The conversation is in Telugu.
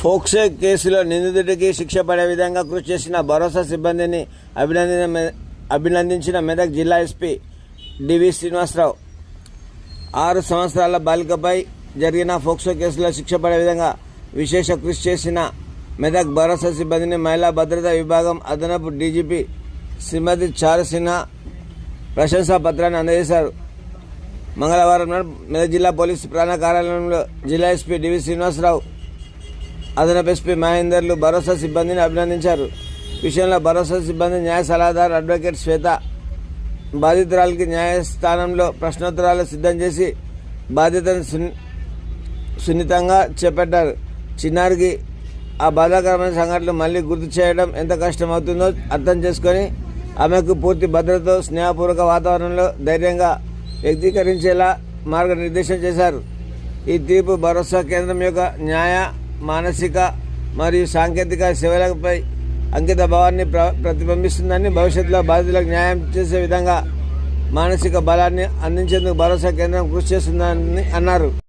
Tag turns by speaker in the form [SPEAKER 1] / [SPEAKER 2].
[SPEAKER 1] ఫోక్సో కేసులో నిందితుడికి శిక్ష పడే విధంగా కృషి చేసిన భరోసా సిబ్బందిని అభినందించిన మెదక్ జిల్లా ఎస్పీ డివి శ్రీనివాసరావు 6 సంవత్సరాల బాలికపై జరిగిన ఫోక్సో కేసులో శిక్ష పడే విధంగా విశేష కృషి చేసిన మెదక్ భరోసా సిబ్బందిని మహిళా భద్రతా విభాగం అదనపు డీజీపీ శ్రీమతి చారు సిన్హా ప్రశంసా పత్రాన్ని అందజేశారు. మంగళవారం నాడు మెదక్ జిల్లా పోలీసు ప్రధాన కార్యాలయంలో జిల్లా ఎస్పీ డివి శ్రీనివాసరావు, అదనపు ఎస్పీ మహేందర్లు భరోసా సిబ్బందిని అభినందించారు. విషయంలో భరోసా సిబ్బంది న్యాయ సలహాదారు అడ్వకేట్ శ్వేత బాధితురాలికి న్యాయస్థానంలో ప్రశ్నోత్తరాలు సిద్ధం చేసి బాధ్యతను సున్నితంగా చేపట్టారు. చిన్నారికి ఆ బాధాకరమైన సంఘటనలు మళ్ళీ గుర్తు చేయడం ఎంత కష్టమవుతుందో అర్థం చేసుకొని ఆమెకు పూర్తి భద్రతతో స్నేహపూర్వక వాతావరణంలో ధైర్యంగా వ్యక్తీకరించేలా మార్గనిర్దేశం చేశారు. ఈ తీర్పు భరోసా కేంద్రం యొక్క న్యాయ, మానసిక మరియు సాంకేతిక సేవలపై అంకిత భావాన్ని ప్రతిబింబిస్తుందని, భవిష్యత్తులో బాధితులకు న్యాయం చేసే విధంగా మానసిక బలాన్ని అందించేందుకు భరోసా కేంద్రం కృషి చేస్తుందని అన్నారు.